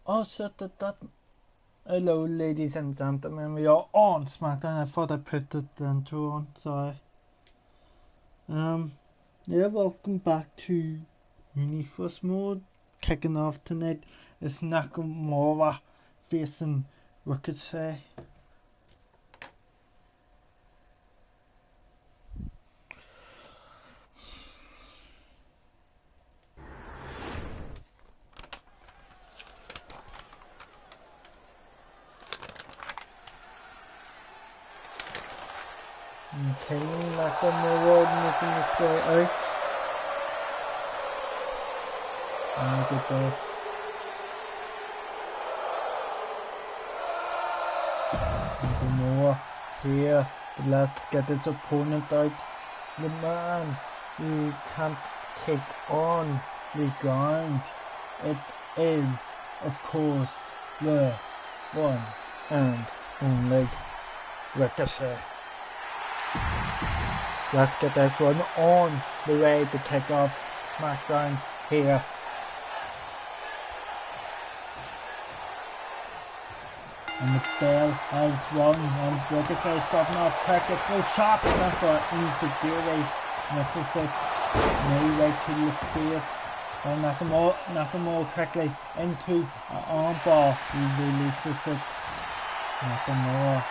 Oh shit, that. Hello, ladies and gentlemen. We are on SmackDown. I thought I put the intro on. Sorry. Yeah, welcome back to Universe Mode. Kicking off tonight is Nakamura facing Ricochet. Okay, Nakamura making his way out. And look at this. Nakamura here, but let's get his opponent out. The man who can't take on the ground. It is, of course, the one and only Ricochet. Let's get this one on the way to kick off SmackDown here. And the bell has rung, and Ricochet starting off quick. It feels sharp enough for insecurity. This is it. Knee right to the face. And Nakamura quickly into an armbar. He releases it. Nakamura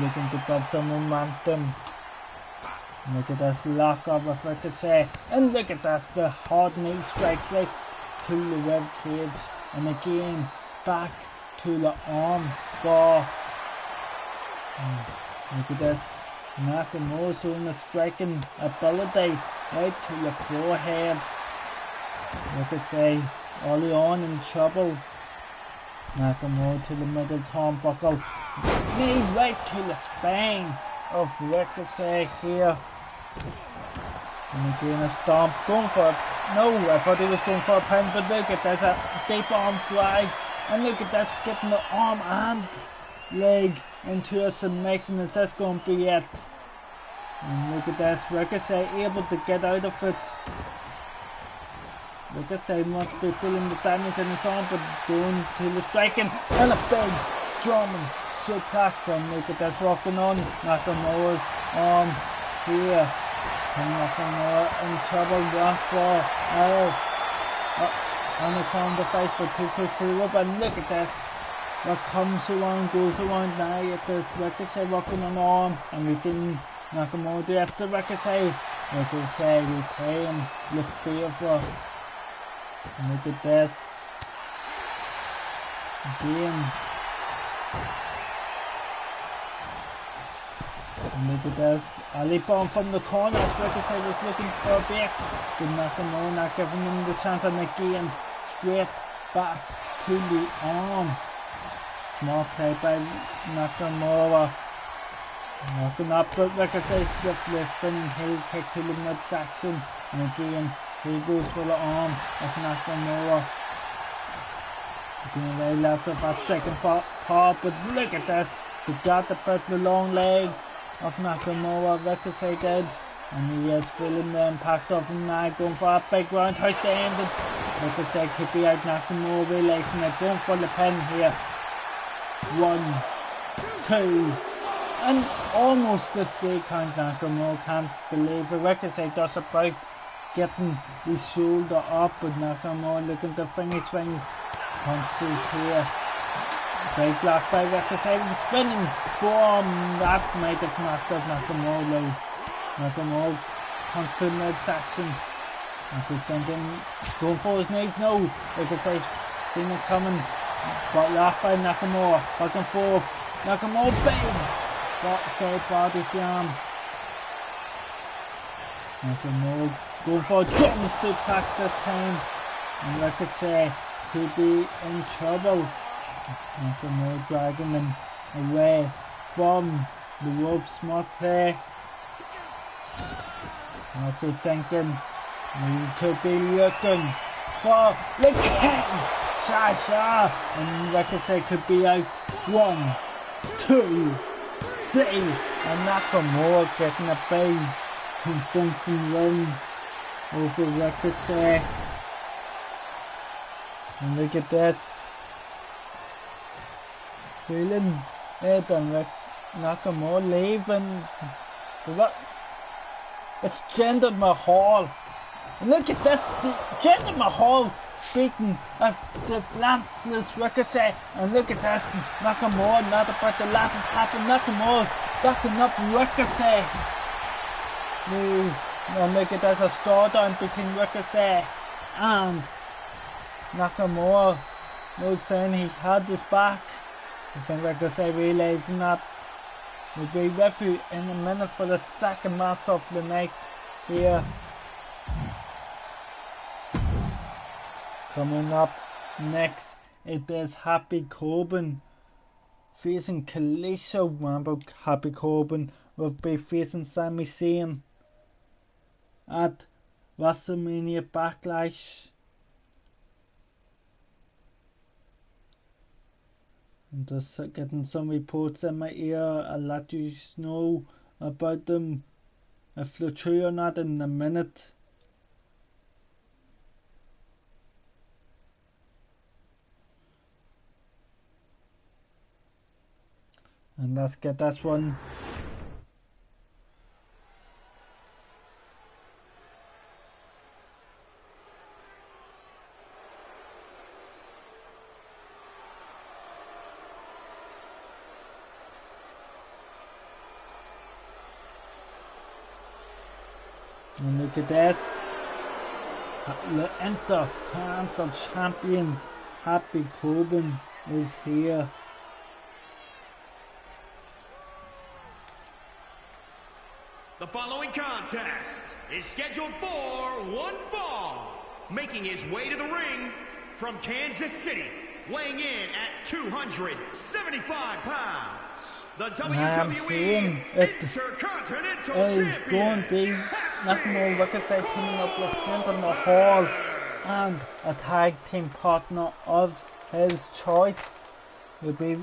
looking to build some momentum. Look at this lock up with Ricochet. And look at this, the hard knee strikes right to the rib cage. And again, back to the arm bar. Look at this. Nakamura showing a striking ability right to the forehead. Ricochet early on in trouble. Nakamura to the middle turnbuckle. Knee right to the spine of Ricochet here. And again a stomp, going for it. No, I thought he was going for a pin, but look at this, a deep arm drag. And look at this, skipping the arm and leg into a submission. Is this going to be it? And look at this, Ricochet able to get out of it. Ricochet must be feeling the damage in his arm, but going to the striking. And a big German suplex. And look at this, rocking on Nakamura's arm here. And Nakamura in trouble, one for on the corner face, but two through up, and look at this. What comes around goes around now. It is Ricochet rocking on arm, and we've seen Nakamura do after Ricochet. Ricochet retain the favor. And look at this. Again. And look at this. Ali bomb from the corner. Ricochet was looking for a break. But Nakamura not giving him the chance, and again straight back to the arm. Small play by Nakamura. Knocking up, but Ricochet swiftly spinning heel kick to the midsection. And again, he goes for the arm of Nakamura. Again, they left of that second part, but look at this. He got to put the long legs of Nakamura. Ricochet did. And he is feeling the impact of him now, going for a big roundhouse to end it. Ricochet could be out. Nakamura realizing it, going for the pin here. 1, 2, and almost the 3 count. Nakamura can't believe it. Ricochet does about getting his shoulder up, but Nakamura looking to finish things. Punches here. Big block by Ricochet, spinning form. That might have knocked out Nakamura low. Nakamura punch to the midsection. As he's thinking, going for his knees. No, Ricochet's seen it coming. Got locked by Nakamura. Back and forth. Nakamura, bang! Side body slam. Nakamura going for a German suplex this time. And Ricochet could be in trouble. Nakamura dragging him away from the ropes. Smart play. What's he thinking? He could be looking for the king. And Ricochet could be out. 1, 2, 3. And Nakamura getting a big convincing win over Ricochet. And look at this. feeling it, and Nakamura leaving. It's Jinder Mahal. And look at this, Jinder Mahal beating the flanceless Ricochet. And look at this, Nakamura not about to laugh and happen. Nakamura backing up Ricochet. And look at this, a stare down between Ricochet and Nakamura. No saying he had this back. I think Ricochet realising that. We'll be with you in a minute for the second match of the night here. Coming up next, it is Happy Corbin facing Kalisto. Remember, Happy Corbin will be facing Sami Zayn at WrestleMania Backlash. I'm just getting some reports in my ear. I'll let you know about them, if they're true or not, in a minute. And let's get this one. And look at this. The Intercontinental Champion Happy Corbin is here. The following contest is scheduled for one fall. Making his way to the ring from Kansas City, weighing in at 275 pounds. The WWE Intercontinental Champion. It's going to be nothing more Ricochet teaming up with Jinder Mahal and a tag team partner of his choice. You'll be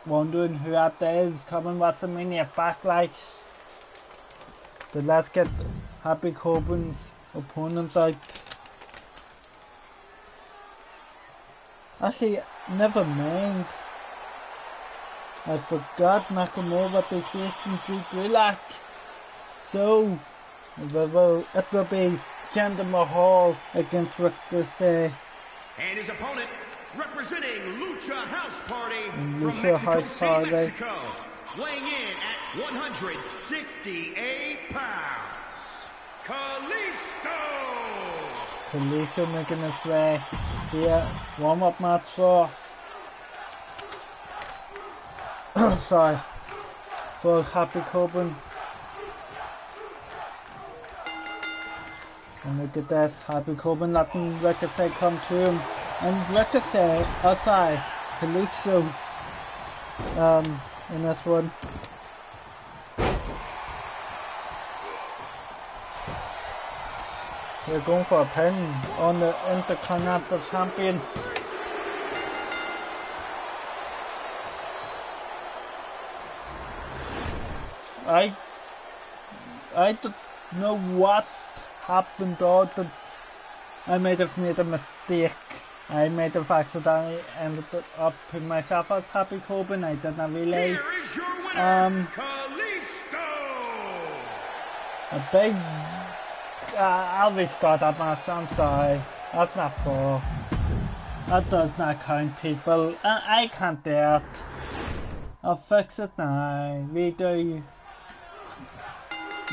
wondering who that is coming WrestleMania Backlash. But let's get Happy Corbin's opponent out. Actually, never mind. I forgot Nakamura will be facing Drew Gulak. So, it will be Jinder Mahal against Ricochet. And his opponent, representing Lucha House Party from Mexico City, Mexico, weighing in at 168 pounds, Kalisto making his way here. Warm-up match for for Happy Corbin. And look at this, Happy Corbin letting Ricochet come through him. And Ricochet outside Kalisto in this one. They're going for a pin on the Intercontinental Champion. I don't know what happened or that I might have made a mistake. I might have accidentally ended up putting myself as Happy Corbin. I did not realize. A big I'll restart that match, I'm sorry. That's not fair. That does not count, people. I can't do it. I'll fix it now. Redo.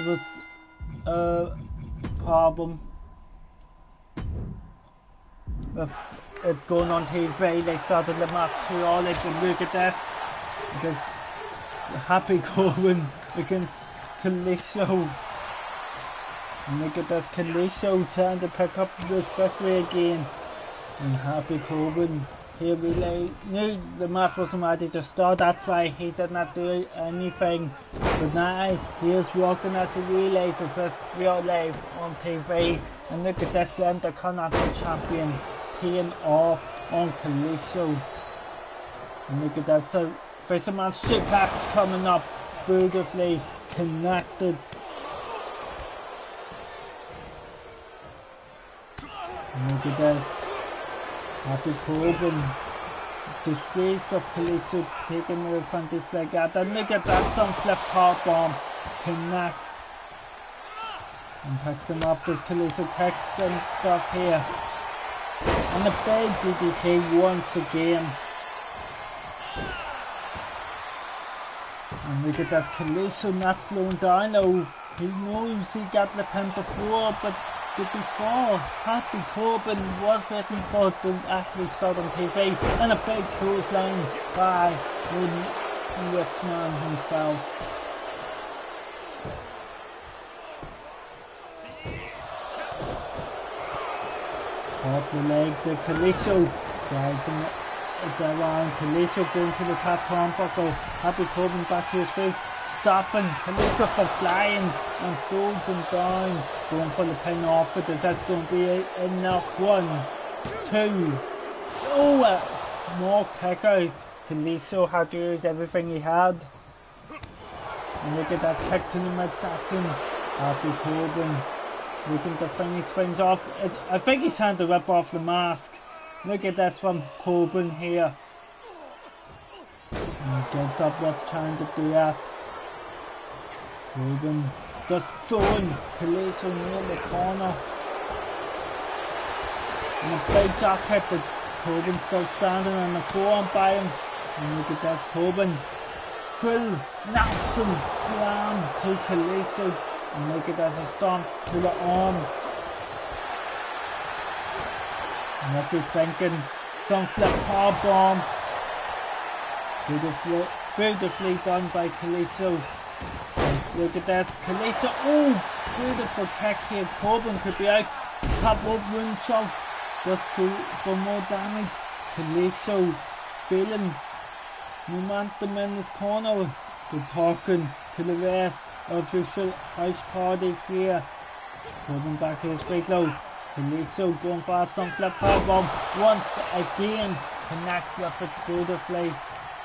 It was a problem with it going on TV. They started the match too early, but look at this. Because Happy Corbin against Kalisto. And look at this, Kalisto trying to pick up this victory again. And Happy Corbin, he really knew the match wasn't ready to start, that's why he did not do anything. But now he is walking as he realizes that we are live on TV. And look at this, the Intercontinental Champion paying off on Kalisto. And look at that, so Fisherman suplex coming up, beautifully connected. And look at this, Happy Corbin disgrace of Kalisto taking the front his leg out. And look at that, some flip power bomb connects and picks him up as Kalisto kicks and stuff here. And a big DDT once again. And look at this, Kalisto not slowing down. Oh, he knows he got the pin before, but before Happy Corbin was waiting for it to actually start on TV. And a big clothesline by the Witchman himself. Off the leg to Kalisto, drives him around. Kalisto going to the top turnbuckle. Happy Corbin back to his feet, stopping Kalisto from flying and throws him down, going for the pin off it. That's going to be enough. 1, 2. Oh, a small kick out. Kalisto had to use everything he had. And look at that kick to the midsection. Happy Corbin looking to finish things off. I think he's trying to rip off the mask. Look at this from Corbin here. And he gives up with trying to do that. Corbin just throwing Kalisto near the corner. And a big drop kick, but Corbin still standing on the forearm by him. And look at this, Corbin full Nelson slam to Kalisto. And look at this, a stomp to the arm. And if you're thinking, some flip power bomb. Beautifully done by Kalisto. Look at this, Kalisto. Oh, beautiful kick here. Corbin could be out. Top rope moonsault just for more damage. Kalisto feeling momentum in his corner. We're talking to the rest of the house party here. Corbin back to his feet low. Kalisto going for some flip power bomb once again. Connects with it beautifully.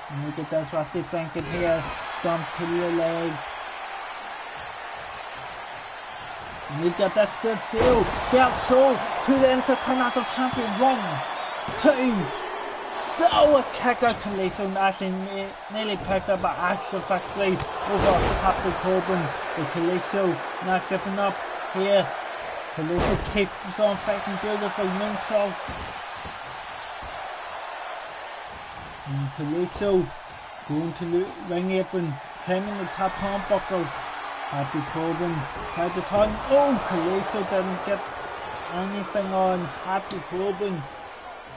And look at this, what's he thinking here? Stomp to the legs. And look at this, still seal. Belt show to the Intercontinental Champion. 1, 2. Oh, a kick out. Kalisto and actually nearly picked up an actual victory over Happy Corbin. But Kalisto not giving up here. Kalisto keeps on fighting beautiful moonsault. And Kalisto going to the ring apron, climbing the top turnbuckle. Happy Corbin tried to turn. Oh, Kalisto didn't get anything on Happy Corbin.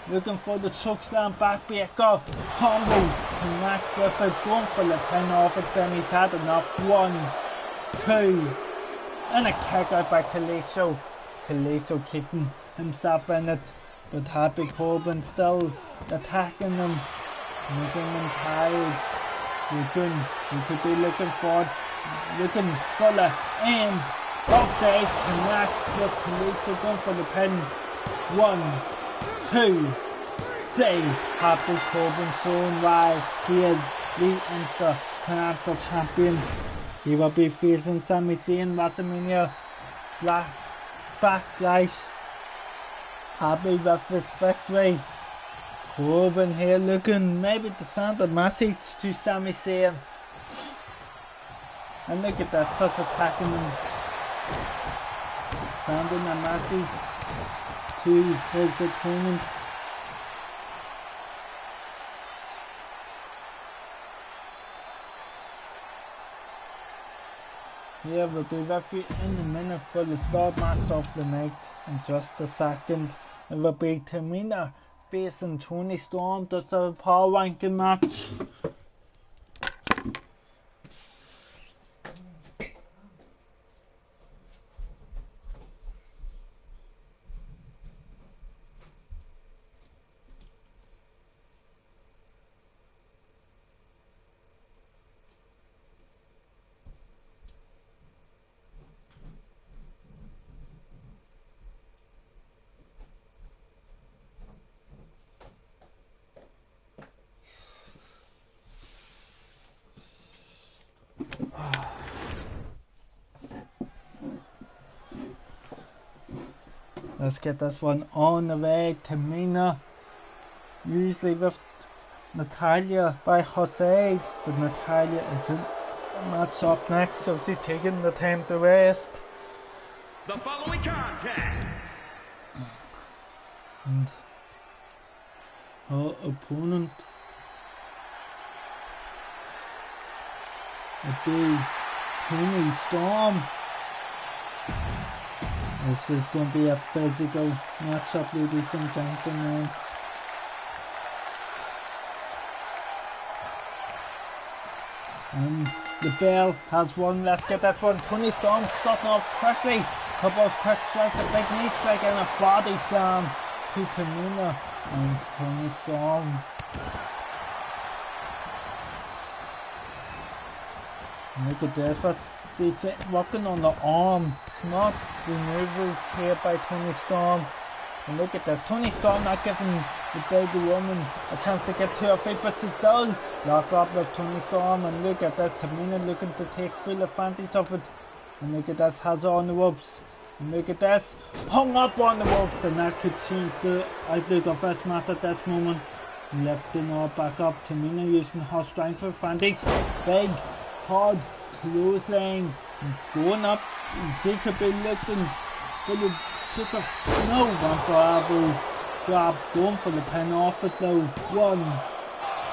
Looking for the chokeslam backbreaker. Combo connects with it, going for the pin off it, saying he's had enough. 1, 2. And a kick out by Kalisto. Kalisto keeping himself in it, but Happy Corbin still attacking him, making him tired. You could be looking for the end of days. Connects with Kalisto, going for the pin. 1, 2, 3. Happy Corbin showing why he is the Intercontinental Champion. He will be facing Sami Zayn WrestleMania Backlash. Happy with this victory. Corbin here looking maybe to send a message to Sami Zayn. And look at this, just attacking him. Sending a message to his opponent. Here we'll be with you in a minute for the third match of the night. In just a second, it will be Tamina facing Toni Storm. That's a power ranking match. Let's get this one on the way. Tamina, usually with Natalia by Jose, but Natalia is in the match up next, so she's taking the time to rest. The following contest. And her opponent would be Toni Storm. This is going to be a physical matchup, ladies and gentlemen. And the bell has one. Let's get that one. Toni Storm starting off quickly. Couple of quick strikes, a big knee strike and a body slam to Tamina. And Toni Storm. Look at this, but she's working on the arm. Smart maneuvers here by Toni Storm. And look at this, Toni Storm not giving the baby woman a chance to get to her feet, but she does. Lock up with Toni Storm, and look at this, Tamina looking to take full advantage of it. And look at this, has her on the ropes. And look at this, hung up on the ropes, and that could change the outlook of this match at this moment. Lifting her back up, Tamina using her strength advantage. Big, hard clothesline, going up. She could be looking for the super. No, one for elbow grab, going for the pin off it though. One,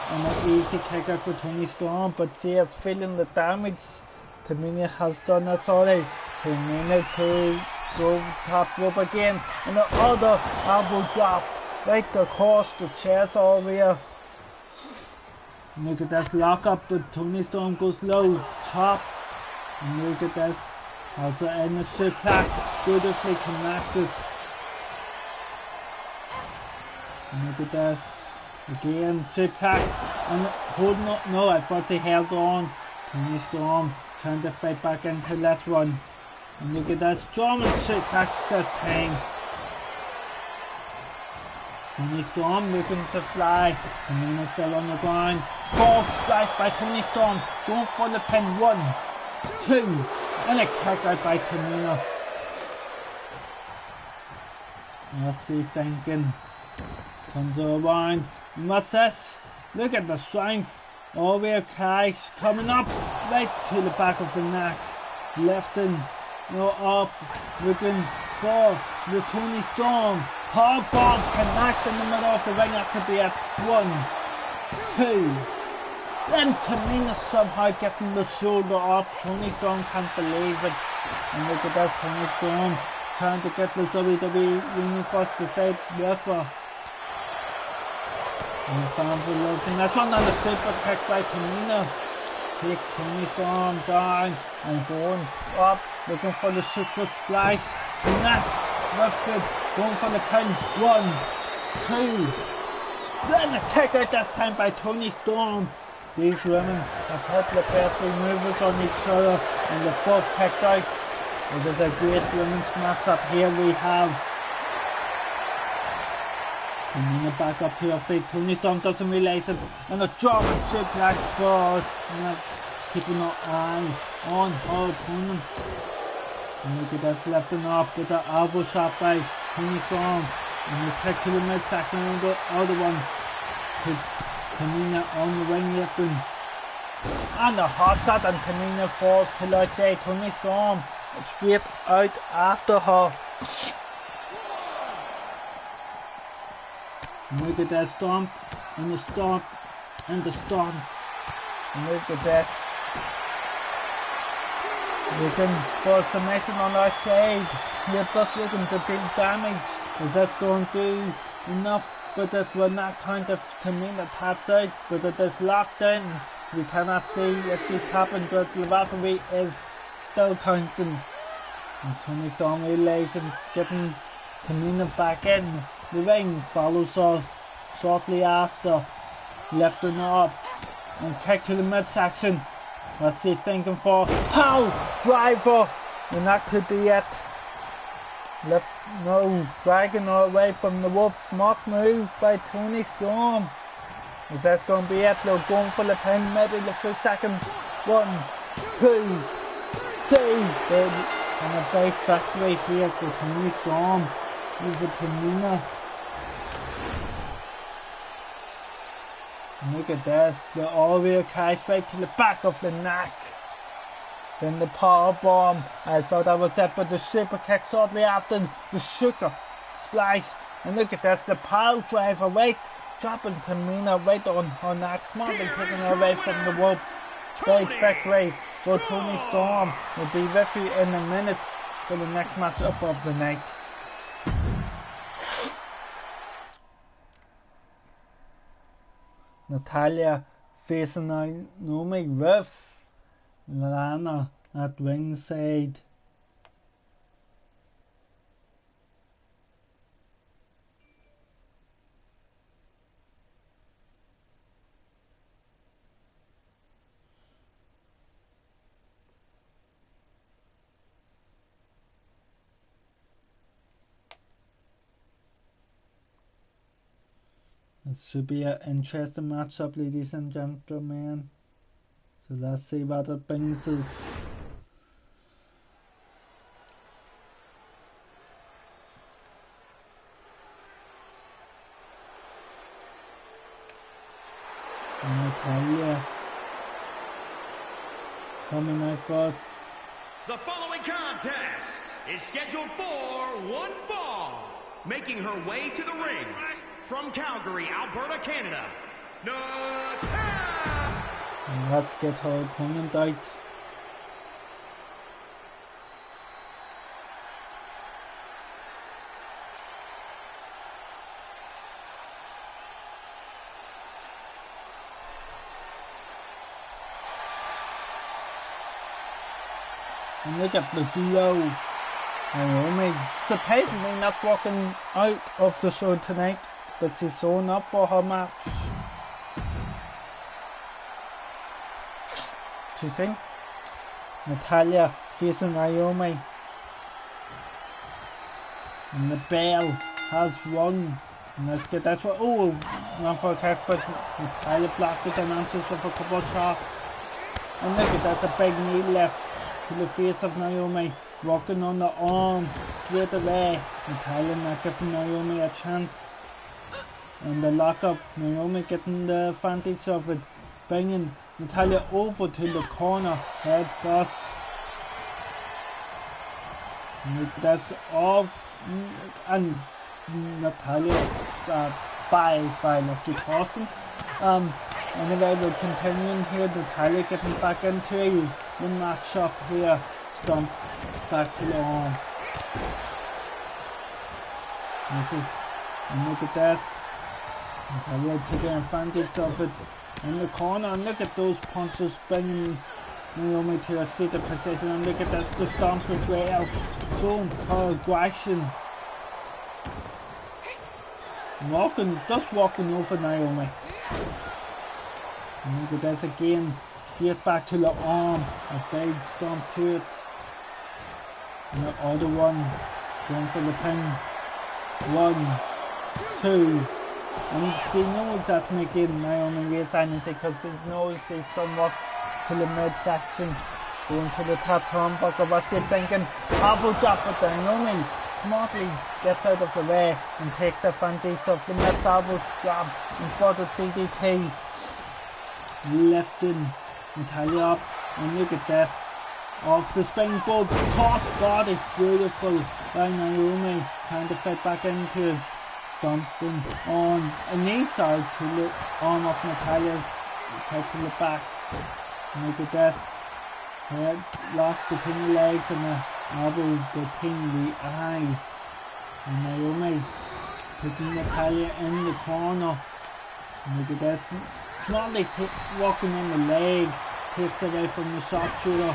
and an easy kick out for Toni Storm, but she is feeling the damage. Tamina has done this already. Tamina to go top rope again, and the other elbow drop right across the chest area. Look at this lock up, but Toni Storm goes low, chop, and look at this, also in the suplex, beautifully connected. And look at this, again suplex, and holding up, no, I thought she held on. Toni Storm trying to fight back into this one. And look at this, German suplex this time. Toni Storm looking to fly, Tamina still on the ground. Frog splash by Toni Storm, going for the pin. 1, 2, and a kick out by Tamina. What's he thinking? Comes around, and what's this? Look at the strength. Over Cash coming up right to the back of the neck, lifting, up, looking for the Toni Storm. Hard bomb connects in the middle of the ring. That could be at 1, 2. Then Tamina somehow getting the shoulder up. Toni Storm can't believe it. And look at that, Toni Storm trying to get the WWE Universe to stay with her. And the fans are looking. That's one on the super kick by Tamina. Takes Toni Storm down and going up, looking for the super splice. Connects, lifted, going for the pin. 1, 2. Then a kick out this time by Toni Storm. These women have hit the best maneuvers on each other, and they're both kicked out. This is a great women's matchup. Here we have Tamina back up to her feet. Toni Storm doesn't realise it, and a German suplex for keeping her eye on her opponent. And look at this, lifting up with the elbow shot by Toni Storm, and the kick to the midsection, and the other one puts Tamina on the ring lifting, and a hot shot, and Tamina falls to the outside. Toni Storm straight out after her. And look at that stomp, and the stomp, and the stomp. And look at that. Looking for a submission on the outside. They're just looking to deal damage. Is that going to do enough? But it will not count if Tamina taps out, but it is locked in. We cannot see if she's tapping, but the referee is still counting. And Toni Storm realizing, getting Tamina back in the ring, follows her shortly after, lifting her up and kick to the midsection. What's she thinking for? Pow! Driver! And that could be it. Dragging her away from the rope. Smart move by Toni Storm. Is that going to be it? They're going for the pin, maybe the few seconds. 1, 2, 3. And a big victory here for Toni Storm over Tamina. Look at this, the all-wheel carry straight to the back of the neck. Then the power bomb. I thought that was it, but the super kick shortly after the sugar splice. And look at this, the pile driver right, dropping Tamina right on her neck, smartly taking her away from the ropes. Great victory for Toni Storm. We'll be with you in a minute for the next match up of the night. Natalya facing Naomi with Lana at ringside. It should be an interesting matchup, ladies and gentlemen. So let's see what it brings us. Natalya coming out first. The following contest is scheduled for one fall. Making her way to the ring from Calgary, Alberta, Canada, Natalya! And let's get her opponent out. And look at the duo. Naomi surprisingly not walking out of the show tonight, but she's showing up for her match. You see? Natalya facing Naomi. And the bell has rung. And let's get this one. Oh, not for a kick, but Natalya blocked it and answers with a couple of shots. And look at that, a big knee left to the face of Naomi. Walking on the arm straight away. Natalya not giving Naomi a chance. And the lockup, Naomi getting the advantage of it. Bringing Natalya over to the corner, head first. And that's off. And Natalya's by Lucky Carson. Anyway, we're continuing here. Natalya getting back into the matchup here. Stomp back to the arm. And look at this. Natalya taking advantage of it in the corner, and look at those punches bringing Naomi to a seated position, and look at this, the stomp as well, showing her aggression. Just walking over Naomi. And look at this again, straight back to the arm, a big stomp to it. And the other one, going for the pin. 1, 2. And she knows that's making Naomi resigning because she knows she's somewhat to the midsection, going to the top turnbuckle. What's she thinking? Elbow drop, but Naomi smartly gets out of the way and takes advantage of the missed elbow drop and for the DDT. Lifting Natalya up, and look at this. Off the springboard, cross body, beautiful by Naomi, trying to fit back into it. Stomping on an inside to the arm of Natalya, tied to the back. Look at this. Head locks between the legs and the elbow between the eyes. And Naomi putting Natalya in the corner. Look at this. Smartly walking on the leg, takes away from the sharpshooter.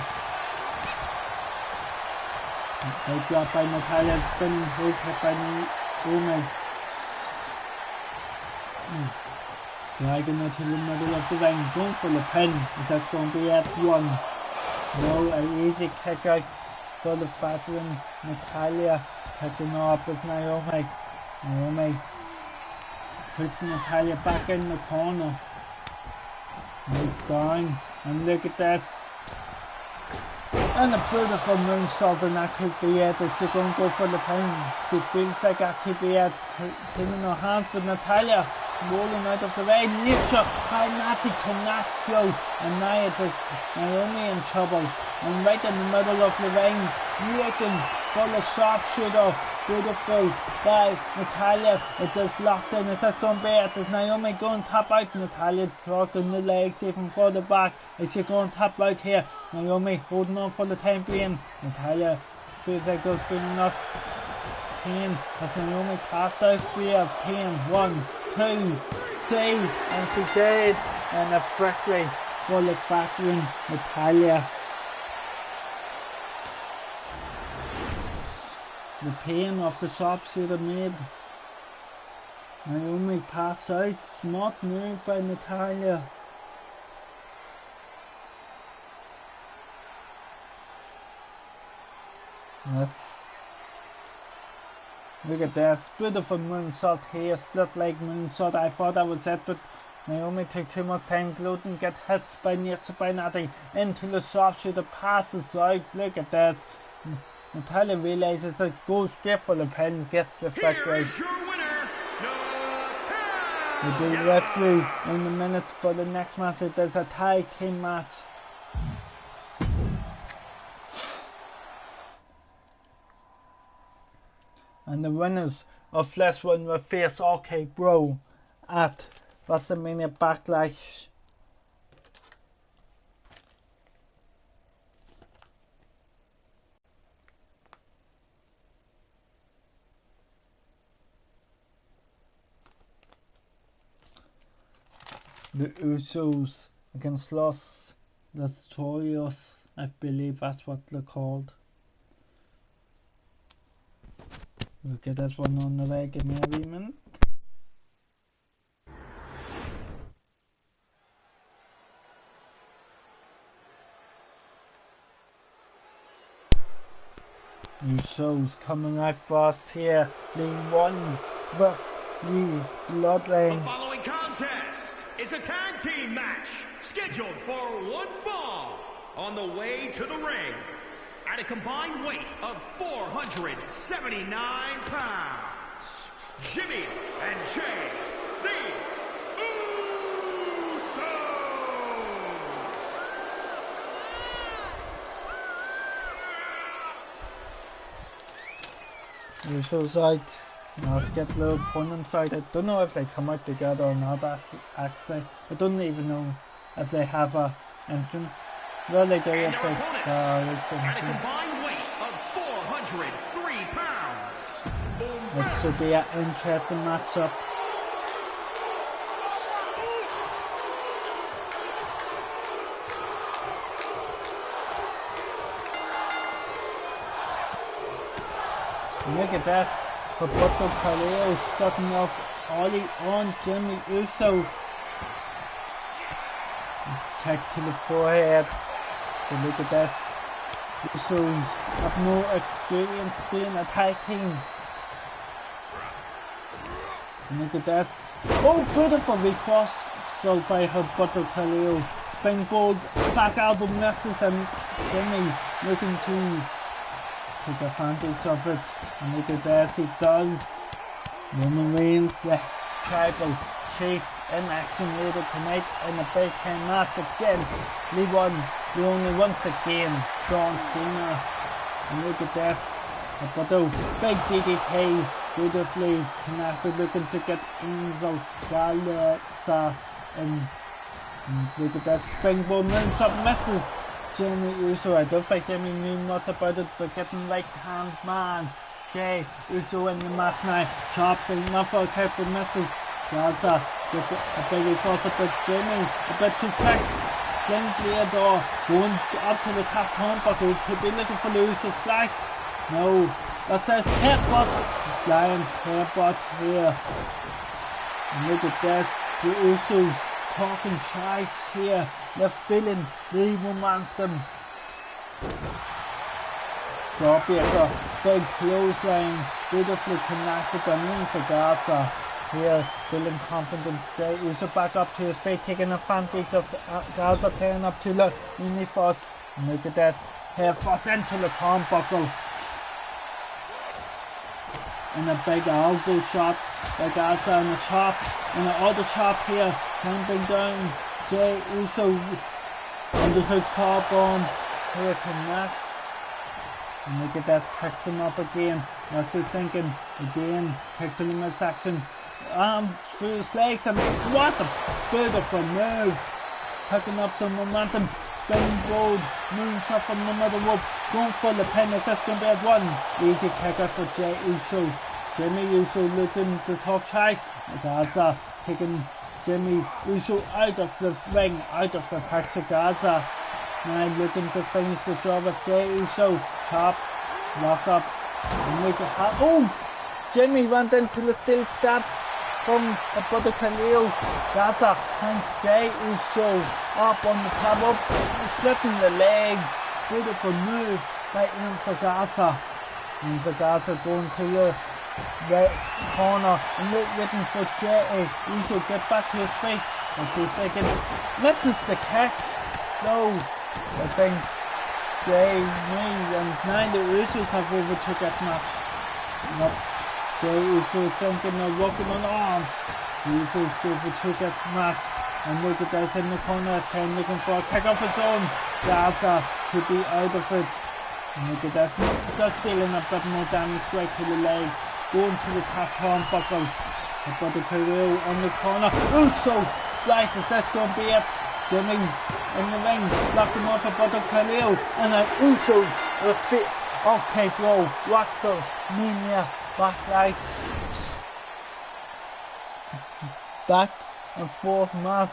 Big drop by Natalya, spinning hook hit by Naomi. Dragging her to the middle of the ring, going for the pin. Is that going to be at 1? No, an easy kick out for the veteran Natalya, picking her up with Naomi. Naomi puts Natalya back in the corner. Look down, and look at this. And a beautiful moonsault, and that could be it. Is she going to go for the pin? She feels like that could be it. Taking her hands with Natalya. rolling out of the way. Nature, Nazi connects out, and now it is Naomi in trouble. And right in the middle of the ring, looking for the sharpshooter. Beautiful by Natalia. It is locked in. Is this going to be it? Is Naomi going to tap out? Natalia talking the legs even further back. Is she going to tap out here? Naomi holding on for the time being. Natalia feels like there's been enough pain. Has Naomi passed out? 3 of pain. 1, 2, 3, and she did. And a victory for the battling Natalia. The pain of the sharpshooter made Naomi pass out, not moved by Natalia. Yes. Look at this, beautiful moonsault here, split leg moonsault. I thought that was it, but Naomi took too much time. Gluten get hits by nature by Natty into the sharpshooter, passes out. Look at this. Natalia realizes it, goes straight for the pin, gets the victory. We'll be right through in a minute for the next match. It is a tag team match. And the winners of this one will face OK Bro at WrestleMania Backlash. The Usos against Los Destroyers, I believe that's what they're called. We'll get this one on the way, give me a wee minute. Usos coming right fast here, being ones with the Bloodline. The following contest is a tag team match scheduled for one fall. On the way to the ring, at a combined weight of 479 pounds, Jimmy and Jay, the Usos out. Now let's get the little opponents out. I don't know if they come out together or not actually. I don't even know if they have a entrance. Well, they do if they at a combined weight of 403 pounds. This should be an interesting matchup. Look at this. Roberto Carrillo starting off Ollie on Jimmy Uso. Kick to the forehead. So look at this. Usos have no experience being a tag team. Look at this. Oh, beautiful reversal by Roberto Carrillo. Springboard, back elbow misses, and Jimmy looking to take advantage of it. And look at this, he does. Roman Reigns, the tribal chief, in action later tonight in a big time match again. He won, he only once again, John Cena. And look at this, Roberto, big DDT, beautifully connected, looking to get Enzo Galeza in. And look at this, springboard moonsault misses. Jimmy Uso, I don't think Jimmy knew much about it, but getting right hand man. Jay Uso in the match now, chops enough for a couple misses. Gaza with a big reversal for Jimmy, a bit too quick. Sling blade door, going up to the top turnbuckle, could be looking for the Uso splash. No, that says headbutt, flying headbutt here. And look at this, the Usos talking trash here. They're feeling the momentum. Jawbreaker, big clothesline, beautifully connected by for Gaza. Here, feeling confident. Jay Uso back up to his feet, taking advantage of Gaza playing up to the uniforce. And look at this, here first into the turnbuckle. And a big elbow shot by Garza on the chop, and the other chop here, jumping down Jey Uso, and the hook car bomb here connects, and look at that, picks him up again. What's he thinking? Again, picked him in this action, through his legs, and what a beautiful move, picking up some momentum, spinning road, moonshot from the middle rope, going for the pin. Is this going to be a one? Easy kicker for Jey Uso. Jimmy Uso looking to talk tries. Garza taking Jimmy Uso out of the ring, out of the packs of Garza. Now looking to finish the job of Jey Uso. Chop, lock up, and make it happen. Oh! Jimmy went into the steel stab from the Brother Khalil. Garza finds Jey Uso up on the top up, splitting the legs. Beautiful move by Enzo Garza. Enzo Garza going to the right corner and waiting for Jey Uso get back to his feet. And see if they can. Misses the kick. No, I think Jey, me, and now the Usos have overtook this match. That's Jey Uso thinking of working on the arm. The Usos overtook this match. And look at this in the corner, time looking for a kick off his own. Garza to be out of it. And look at this, just dealing a bit more damage right to the leg. Going to the top turnbuckle. But the Khalil on the corner. Uso slices, that's going to be it. Jimmy in the ring, blocked him off about the Khalil. And then Uso with fit. Okay, bro, what's the Mania backlash? Back and forth match.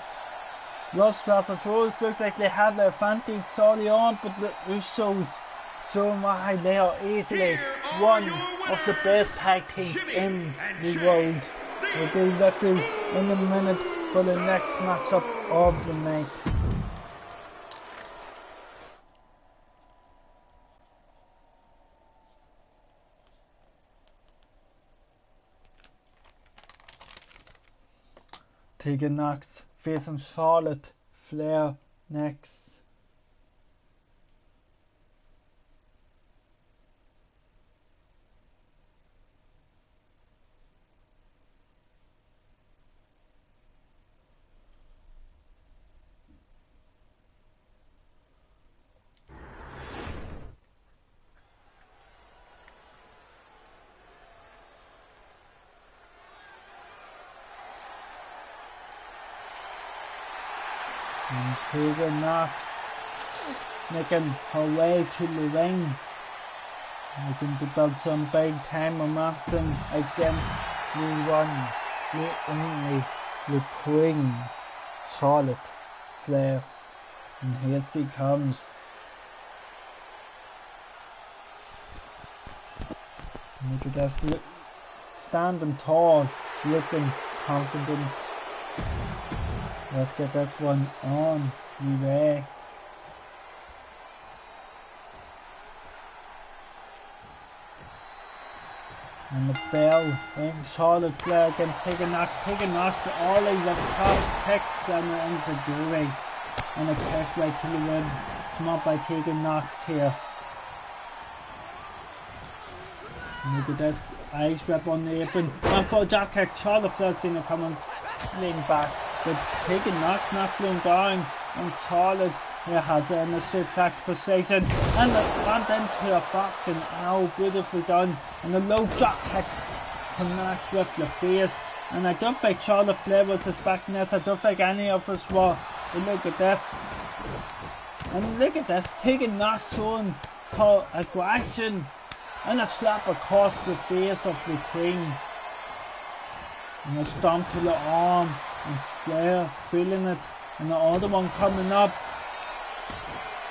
Los Gladiators looks like they had their advantage early on, but the Usos so why they are easily one of the best tag teams in the world. We'll be with you in a minute for the next matchup of the night. Tegan Knox facing Charlotte Flair next. And Tegan Knox making her way to the ring, looking to build some big time momentum against the only the Queen, Charlotte Flair. And here she comes. Look at this, standing tall, looking confident. Let's get this one on the way. And the bell rings. Charlotte Flair against Tegan Knox. Tegan Knox always with chops, kicks, and enziguri. And a kick right to the ribs. Smart by Tegan Knox here. And look at this. Ice rip on the apron. And for a jack kick, Charlotte Flair seen it coming, lean back. But Tegan Knox knocks him down, and Charlotte here has her in a suplex position, and went into a fucking ow, beautifully done, and a low drop kick connects with the face. And I don't think Charlotte Flair was expecting this. I don't think any of us were. But look at this, and look at this, Tegan Knox showing her aggression, and a slap across the face of the Queen, and a stomp to the arm. And Flair feeling it, and the other one coming up,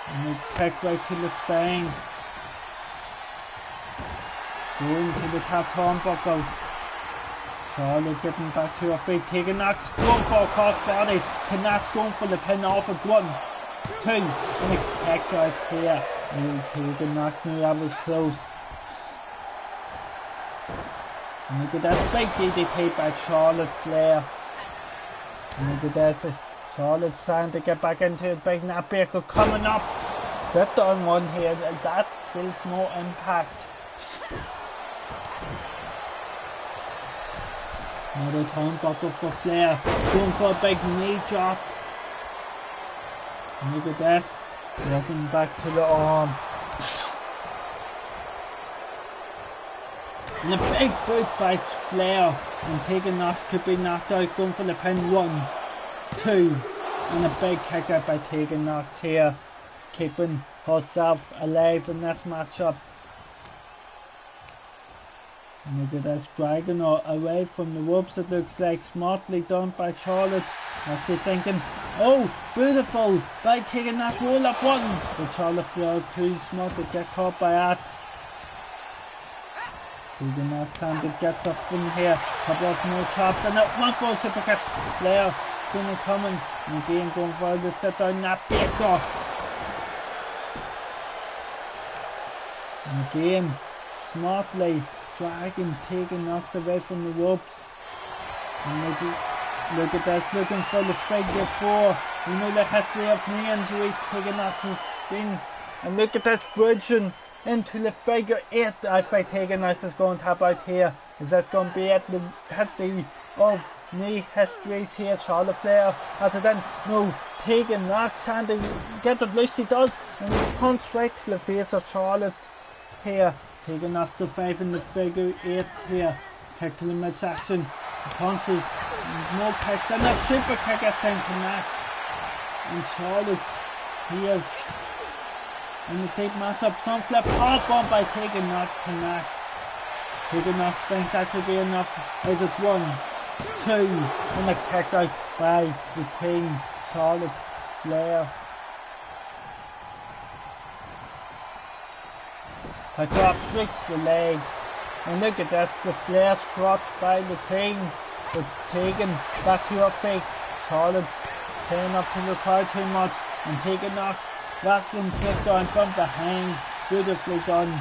and a kick right to the spine, going to the top turnbuckle. Charlotte getting back to her feet. Tegan Knox going for a crossbody. Knox going for the pin off of 1, 2, and a kick right here. And Tegan Knox knew that was close. And look at that big DDT by Charlotte Flair. And look at that, Charlotte's trying to get back into it, big neckbreaker coming up. Sit on one here, that builds more impact. Another turnbuckle for Flair. Going for a big knee drop. Look at this. Working back to the arm. And a big boot by Flair. And Tegan Knox could be knocked out. Going for the pin. 1, 2. And a big kick out by Tegan Knox here. Keeping herself alive in this matchup. And look at this, dragging her away from the ropes. It looks like smartly done by Charlotte. As she's thinking, oh, beautiful, by taking that roll up 1. But Charlotte Flair too smart to get caught by that. Tegan Knox gets up in here. Couple of more chops and a 1-4 super kick. Flair soon it coming. And again going for the sit down that baker. And again, smartly dragging Tegan Knox away from the ropes. And look at this, looking for the figure 4. You know the history of knee injuries Tegan Knox has been. And look at this, bridging into the figure 8. I think Tegan Knox is going to tap out here. Is this going to be it? The history of knee histories here. Charlotte Flair has it in. No, Tegan Knox and to get it loose, he does. And he comes right to the face of Charlotte here. Tegan Knox surviving the figure 8 here. Kick to the midsection. Punches. More kicks. And that super kick this time to Knox. And Charlotte here. In the deep matchup. Some flip hard bomb by Tegan Knox to Knox. Tegan Knox thinks that could be enough. Is it 1, 2? And a kick out by the King. Charlotte Flair. I drop tricks the legs. And look at this, the Flair thrust by the King. But Tegan back to her feet. Charlotte turn up to the crowd too much. And Tegan Knox wrestling kick down from behind. Beautifully done.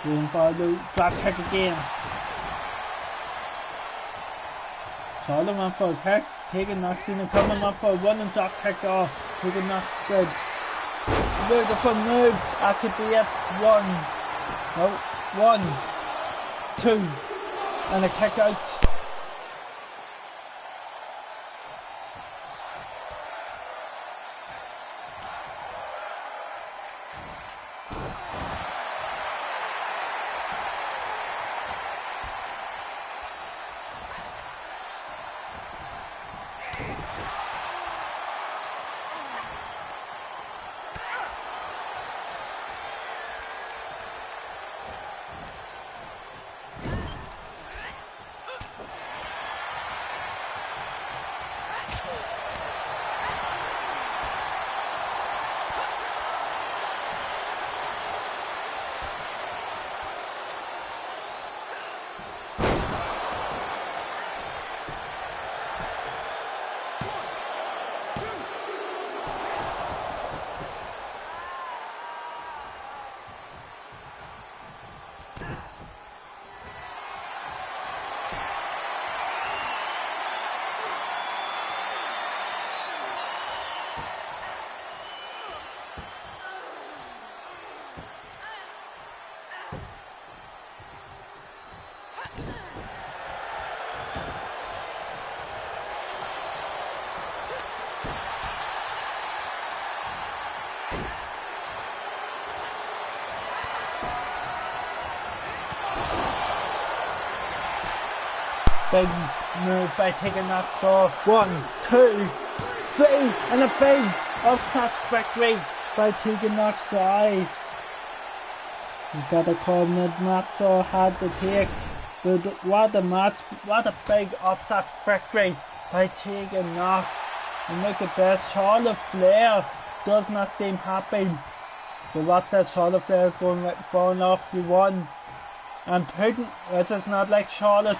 Going for the drop kick again. Charlotte went for a kick. Tegan Knox coming up for a running drop kick. Oh, Tegan Knox good. Beautiful move. That could be it. 1. No, 1, 2, and a kick out. Big move by Tegan Knox for 1, 2, 3, and a big upset victory by Tegan Knox side. You gotta call mid-match, so hard to take. But what a match, what a big upset victory by Tegan Knox. And look at this, Charlotte Flair does not seem happy. But what's that, Charlotte Flair is going off the 1. And Putin, this is not like Charlotte.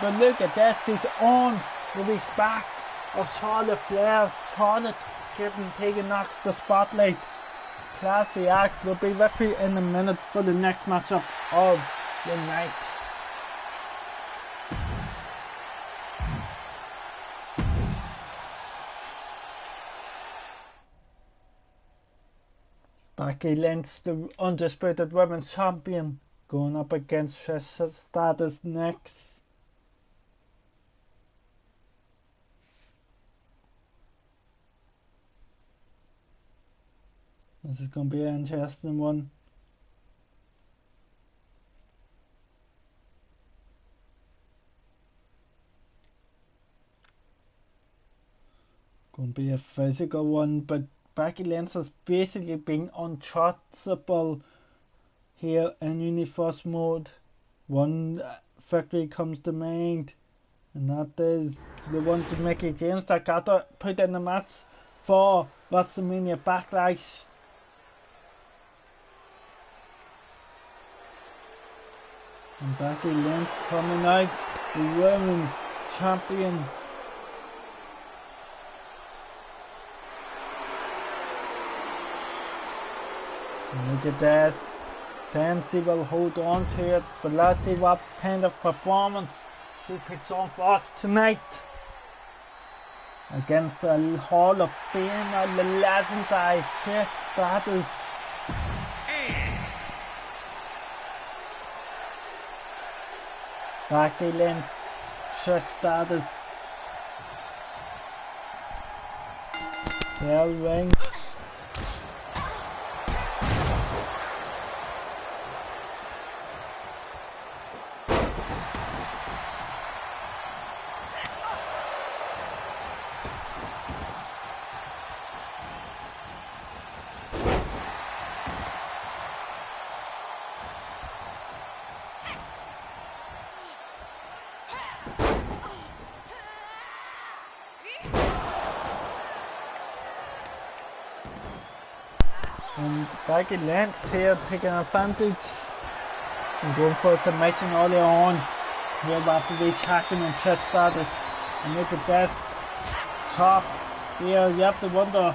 But look at this, he's on the respect of Charlotte Flair. Charlotte giving Tegan Knox the spotlight. Classy act. Will be with you in a minute for the next matchup of the night. Becky Lynch, the undisputed women's champion, going up against Trish Stratus next. This is going to be an interesting one. Going to be a physical one, but Becky Lynch has basically been untouchable here in Universe mode. One victory comes to mind, and that is the one to Mickey James that got put in the match for WrestleMania Backlash. And Becky Lynch coming out, the women's champion. And look at this. Sensi will hold on to it, but let's see what kind of performance she puts on for us tonight. Against the Hall of Famer, the legendary Trish Stratus. Becky Lynch, Trish Stratus. Bell ring. And Becky Lynch here taking advantage and going for a submission early on. Here referee tracking on Trish Stratus. And look at this chop here. You have to wonder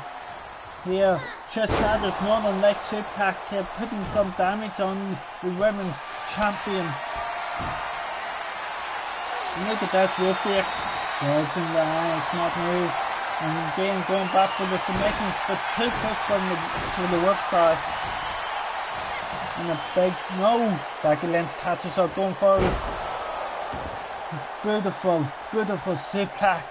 here. Trish Stratus, not unlike suplex here, putting some damage on the women's champion. And look at this rope break. Dodging the eye, smart move. And again going back for the submissions, but two push from to the website. And a big no. Becky Lynch catches her going forward. Beautiful, beautiful suplex.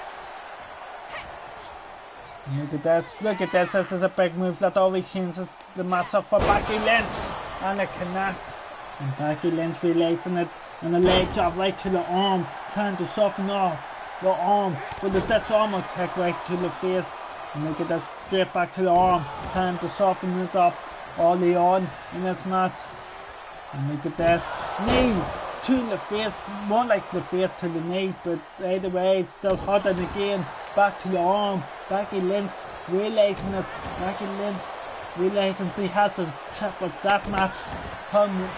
And look at this, look at this. This is a big move that always changes the match up for Becky Lynch. And it connects. And Becky Lynch realizing it. And a leg drop right to the arm, trying to soften off the arm with a disarmer kick right to the face. And look at that, straight back to the arm, trying to soften it up early on in this match. And look at this, knee to the face, more like the face to the knee, but either way it's still hot. And again back to the arm. Becky Lynch realizing it, Becky Lynch realizing she has a triple threat match coming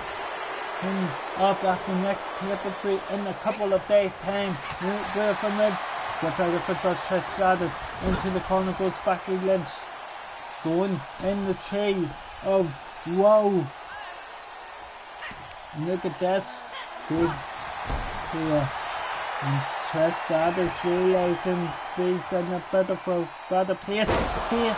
up at the next pay-per-view in a couple of days time. Beautiful move, gets out of it, does Trish Stratus into the corner, goes Becky Lynch, going in the tree of wow. And look at this, good here. And Trish Stratus realizing she's in a better place, face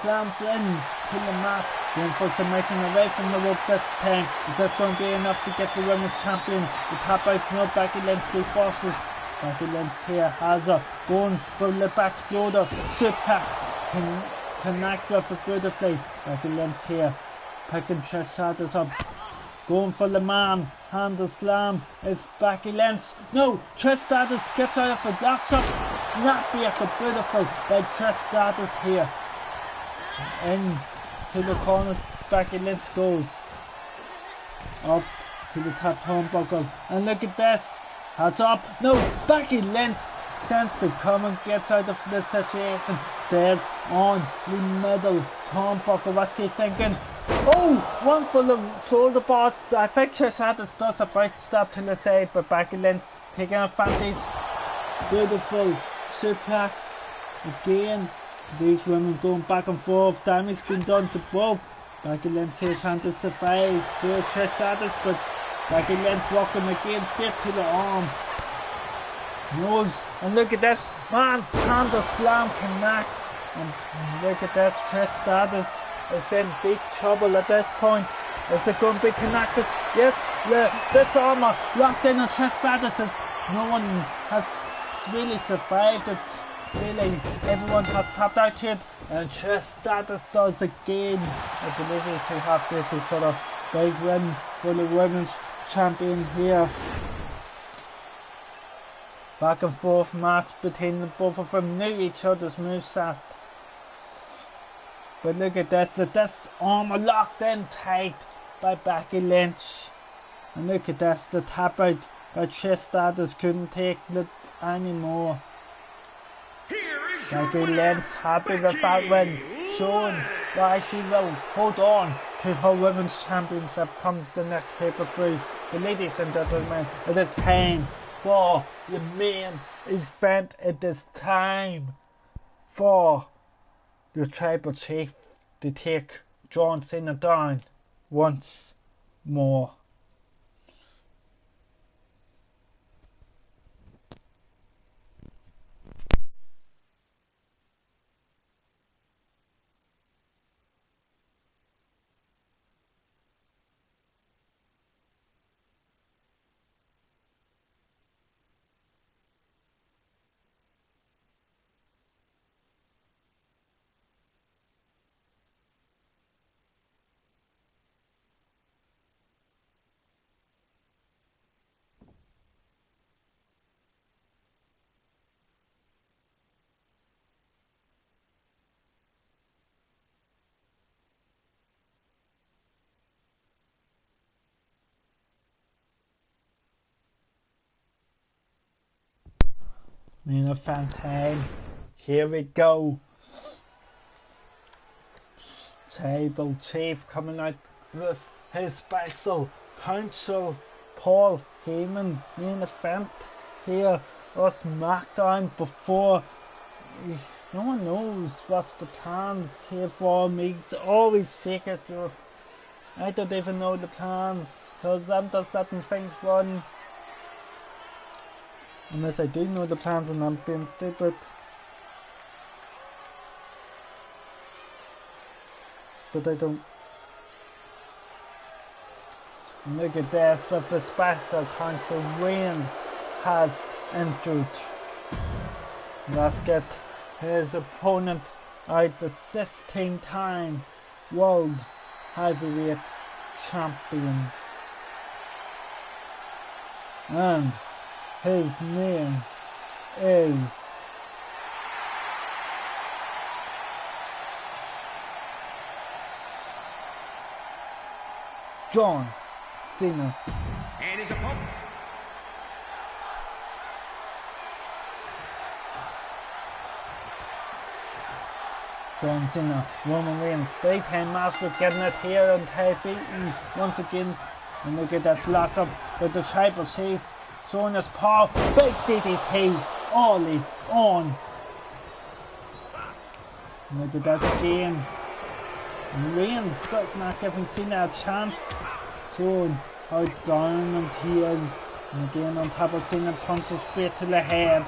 slammed in to the mat. Going for submission away from the ropes this time. Is that going to be enough to get the women's champion? The tap out, no, Becky Lynch through forces. Becky Lynch here has her going for the back exploder. Suplex connects with it beautifully. Becky Lynch here picking Trish Stratus up. Going for the man, handle slam is Becky Lynch. No, Trish Stratus gets out of it, that's up. Not beautiful, beautiful by Trish Stratus here. In to the corner, Becky Lynch goes up to the top turnbuckle, and look at this, that's up. No, Becky Lynch sends the comment, gets out of the situation. There's on the middle turnbuckle. What's he thinking? Oh, one for the shoulder bots. I think Trish Stratus does a break step to the side, but Becky Lynch taking advantage. Beautiful suplex again. These women going back and forth. Damage been done to both. Becky Lynch here trying to survive. So is Trish Stratus, but Becky Lynch walking again straight to the arm. Nose. And look at this. Man, handle slam connects. And look at this. Trish Stratus is in big trouble at this point. Is it going to be connected? Yes. This armor locked in on Trish Stratus. No one has really survived it feeling everyone has tapped out to it, and Trish Stratus does again. I believe it to have this is sort of big win for the women's champion here. Back and forth match between the both of them, knew each other's moveset. But look at this arm locked in tight by Becky Lynch. And look at this, the tap out by Trish Stratus couldn't take it anymore. Becky Lynch happy with that win, showing why she will hold on to her women's championship comes the next pay-per-view. But ladies and gentlemen, it is time for the main event. It is time for the Tribal Chief to take John Cena down once more. Main event time. Here we go. Tribal Chief coming out with his special counsel, Paul Heyman. Main event here or SmackDown before. No one knows what's the plans here for me. It's always secret. I don't even know the plans because I'm just letting things run. Unless I do know the plans and I'm being stupid. But I don't. And look at this, with the special counsel Reigns has entered. Let's get his opponent out, the 16-time World Heavyweight Champion. And his name is John Cena. And his opponent. John Cena, Roman Reigns, big time match, we're getting it here on TV once again. And look at that lock up with the Tribal Chief. Showing his power, big DDT, early on. Look at that again. Reigns does not giving Cena a chance. Showing how dominant he is. And again on top of Cena, punches straight to the head.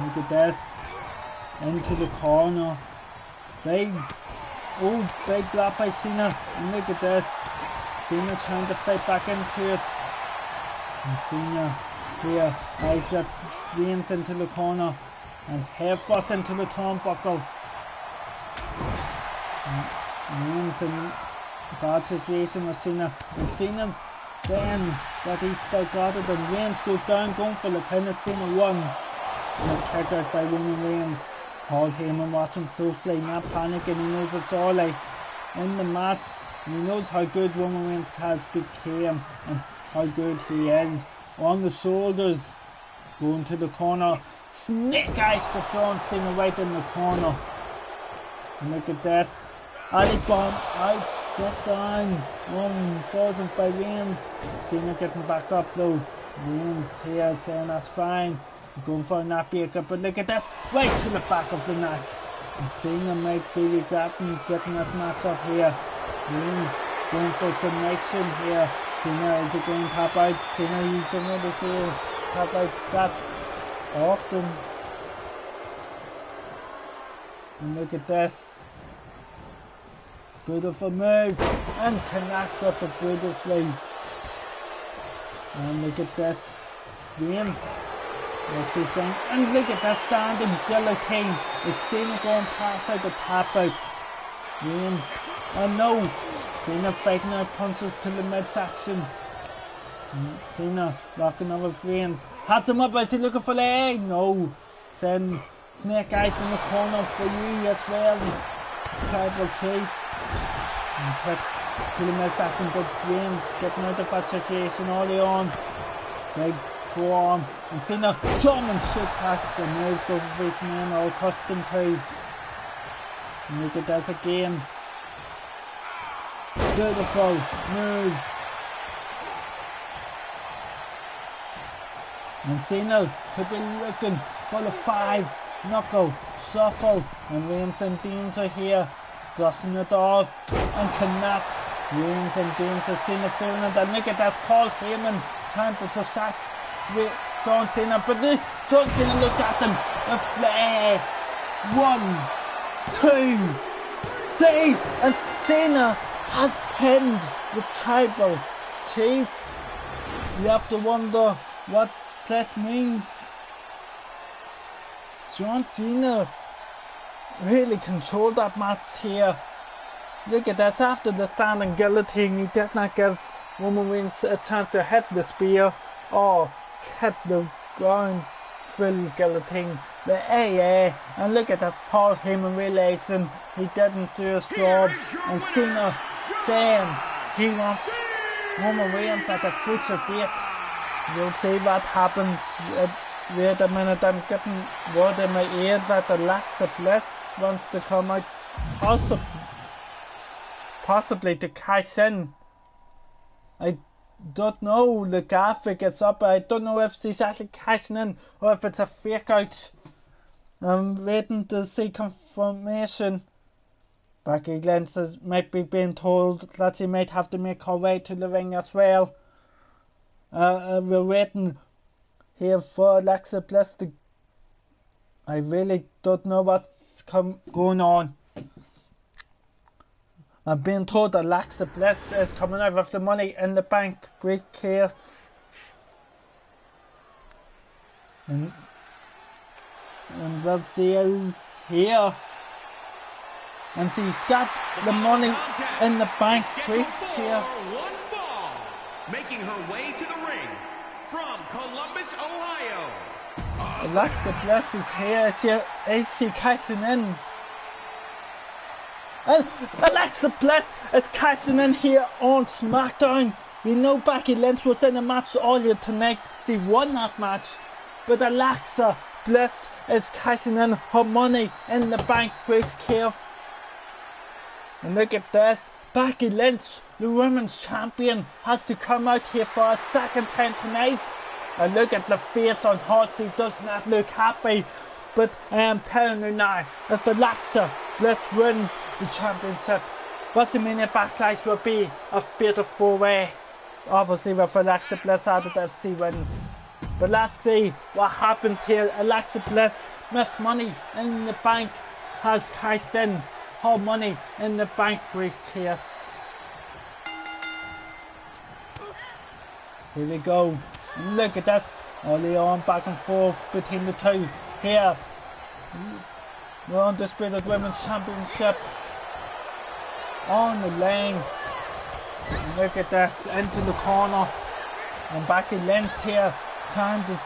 Look at this. Into the corner. Big block by Cena. And look at this. Cena trying to fight back into it. And Cena here eyes that Reigns into the corner and head first into the turnbuckle. Reigns in a bad situation with Cena. And Cena's saying that he's still got it, and Reigns goes down going for the pin as Cena won. And a kick out by Roman Reigns. Paul Heyman watching closely, not panicking, he knows it's all like in the match. And he knows how good Roman Reigns has become and how good he is. On the shoulders, going to the corner. Snake eyes for John Cena right in the corner. And look at this. Ali bomb out, sit down. Frozen by Reigns. Cena getting back up though. Reigns here saying that's fine. Going for a neck breaker, but look at this. Right to the back of the neck. And Cena might be regretting getting this match up here. Reigns going for submission here. Cena is going top out. Cena, you don't really feel top out that often. And look at this. Beautiful move. And connects with it beautifully. And look at this. Reigns. What's he saying? And look at that standing guillotine. Is Cena going past out the tap out? Reigns. Oh no! Cena faking out punches to the midsection. Cena locking up with Reigns. Has him up. Is he looking for the egg? No. Send Snake Eyes in the corner for you as well. Tribal Chief. And touch to the midsection, but Reigns getting out of that situation early on. Big forearm. And Cena German suplex and moved over his man all accustomed to. And look at that again. Beautiful move. And Cena could be looking for the 5 knuckle shuffle. And Reigns and Deans are here. Dusting it off and connects. Reigns and Deans are Cena feeling it. And look at that, Paul Heyman trying to sack John Cena. But John Cena, look at him. A flare. 1, 2, 3. And Cena has pinned the Tribal Chief. You have to wonder what this means. John Cena really controlled that match here. Look at this, after the standing guillotine, he did not give Roman Reigns a chance to hit the spear or hit the ground full guillotine. The AA, and look at this, Paul Heyman realizing he didn't do his job, and Cena saying he wants Roman Reigns at the future date. We'll see what happens. Wait a minute, I'm getting word in my ear that Alexa Bliss wants to come out, possibly to cash in. I don't know, the graphic is up, I don't know if she's actually cashing in or if it's a fake out. I'm waiting to see confirmation. Becky Lynch might be being told that she might have to make her way to the ring as well. We're waiting here for Alexa Bliss to... I really don't know what's going on. I'm being told that Alexa Bliss is coming out with the Money in the Bank briefcase. And we'll see who's here. And she's got the Money in the Bank briefcase. Making her way to the ring from Columbus, Ohio. Alexa Bliss is here. Is she cashing in? And Alexa Bliss is cashing in here on SmackDown. We know Becky Lynch was in a match earlier tonight. She won that match. But Alexa Bliss is cashing in her Money in the Bank briefcase. And look at this. Becky Lynch, the women's champion, has to come out here for a second time tonight. And look at the face on her. She does not look happy. But I am telling you now, if Alexa Bliss wins the championship, WrestleMania Backlash will be a fatal 4-way. Obviously with Alexa Bliss added if she wins. But let's see what happens here. Alexa Bliss, Miss Money in the Bank, has cashed in her Money in the Bank briefcase. Here we go. And look at this. Early on, back and forth between the two. Here, the Undisputed Women's Championship on the lane. And look at this, into the corner. And Becky Lynch here, trying to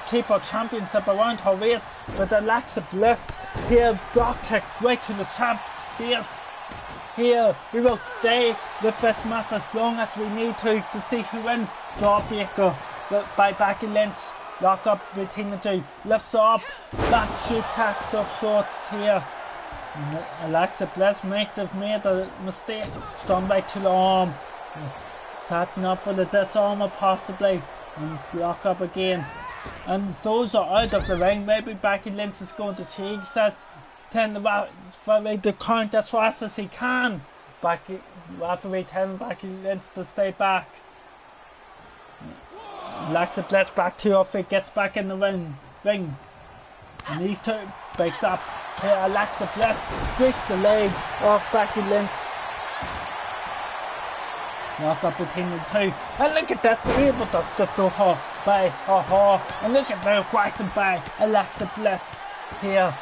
keep her championship around her waist. But Alexa Bliss here, drop kick right to the champ's face. Here, we will stay with this match as long as we need to see who wins. Jawbreaker by Becky Lynch. Lock up between the two. Lifts up. Back shoot tacks of sorts here. And Alexa Bliss might have made a mistake. Storm back to the arm. Setting up for the disarmer possibly. And lock up again. And those are out of the ring. Maybe Becky Lynch is going to change that. Tend to count as fast as he can. Referee telling Becky Lynch to stay back. Alexa Bliss back to her feet, gets back in the ring. And these two breaks up. Here Alexa Bliss breaks the leg of Becky Lynch. Knock up between the two. And look at that, able to throw her by and look at the aggressive by Alexa Bliss here.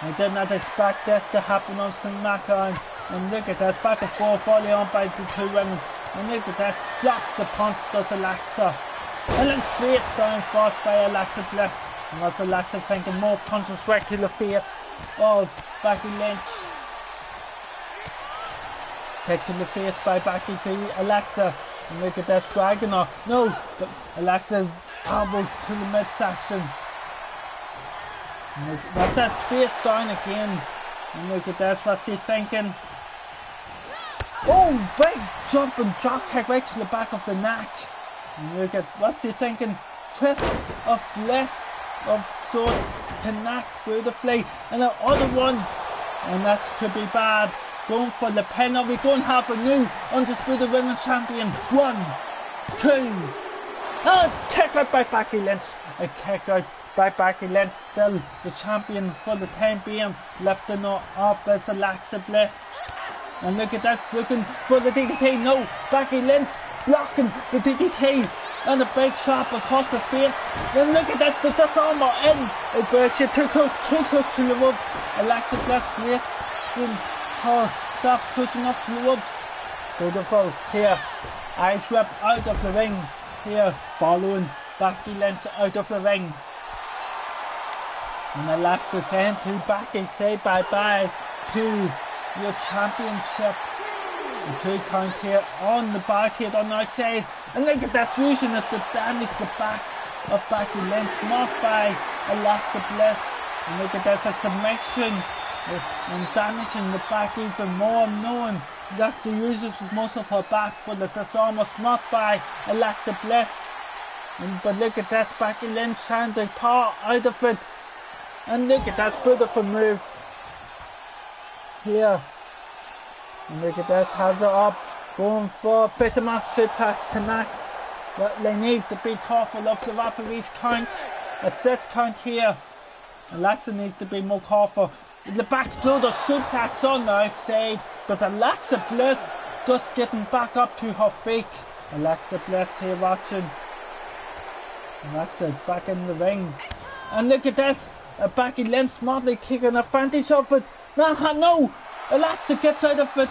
I did not expect this to happen on SmackDown. And look at this, back and forth, volley on by the two women. And look at this, blocks the punch, does Alexa. And then straight down fast by Alexa Bliss. And was Alexa thinking more punches right to the face of Becky Lynch. Kick to the face by Becky to Alexa. And look at this, dragging her. No, but Alexa elbows to the midsection. That's that face down again. And look at this, what's he thinking? Oh, big jumping drop kick right to the back of the neck. And look at what's he thinking? Twist of bliss of sorts connects beautifully. And the other one, and that could be bad. Going for the pin. Are we going to have a new undisputed women's champion? 1, 2. Kick out by Becky Lynch. A kick out by Becky Lynch. Still the champion for the time being. Lifting her up as Alexa Bliss. And look at this, looking for the DDT. No, Becky Lynch blocking the DDT. And a big shot across the face. Then look at this, the disarmer in. But she took us to the ropes. Alexa Bliss placing herself close enough to the ropes. Beautiful. Here, Ice Whip out of the ring. Here, following Becky Lynch out of the ring. And Alexa saying to Becky, say bye-bye to your championship. The 2 count here on the barricade on the outside. And look at that, using it to damage the back of Becky Lynch, marked by Alexa Bliss. And look at that, a submission and damaging the back even more, knowing that she uses most of her back for the disarmer, marked by Alexa Bliss. But look at that, Becky Lynch trying to paw out of it. And look at that beautiful move here. And look at this, has her up, going for Fisherman suplex connects. But they need to be careful of the referee's count. A 6 count here. Alexa needs to be more careful. The backsploder suplex on the outside, but Alexa Bliss just getting back up to her feet. Alexa Bliss here watching. Alexa back in the ring. And look at this, Becky Lynch smartly taking advantage of it. No! Alexa gets out of it.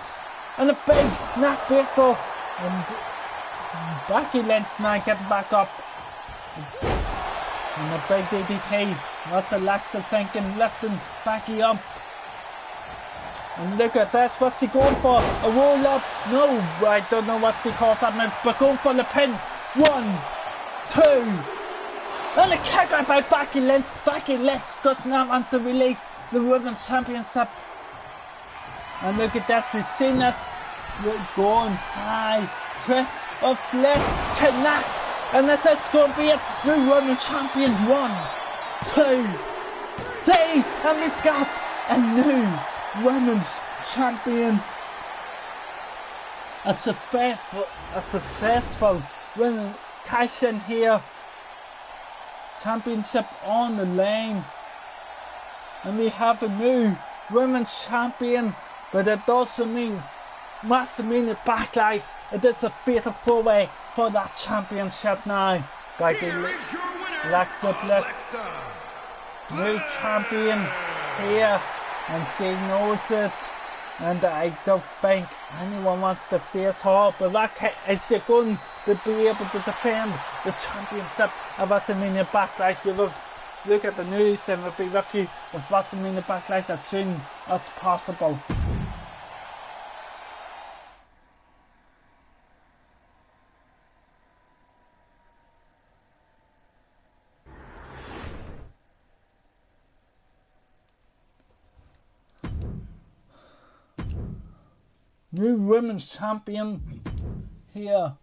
And a big neck breaker. And Becky Lynch now getting back up. And a big DDT. What's Alexa thinking? Lifting Becky up. And look at this. What's she going for? A roll up? No, I don't know what she calls that move. But going for the pin. 1, 2. And a kick out by Becky Lynch. Becky Lynch does not want to release the Women's Championship. And look at that, we've seen it. We're going high. Twist of Bliss connects. And that's it's going to be it. The Women's Champion. 1, 2, 3. And we've got a new Women's Champion. A successful women cash in here. Championship on the line. And we have a new Women's Champion. But it also means WrestleMania Backlash. It is a fatal 4-way for that championship now. Becky Alexa Bliss, new champion here, and she knows it. And I don't think anyone wants to face her. But that is she going to be able to defend the championship at WrestleMania Backlash? We will look at the news, then we'll be with you with WrestleMania Backlash as soon as possible. New Women's Champion here.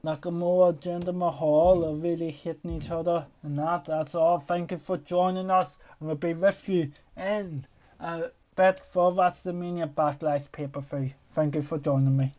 Nakamura, Jinder Mahal are really hitting each other, and that's all. Thank you for joining us, and we'll be with you in a bit for WrestleMania Backlash pay-per-view. Thank you for joining me.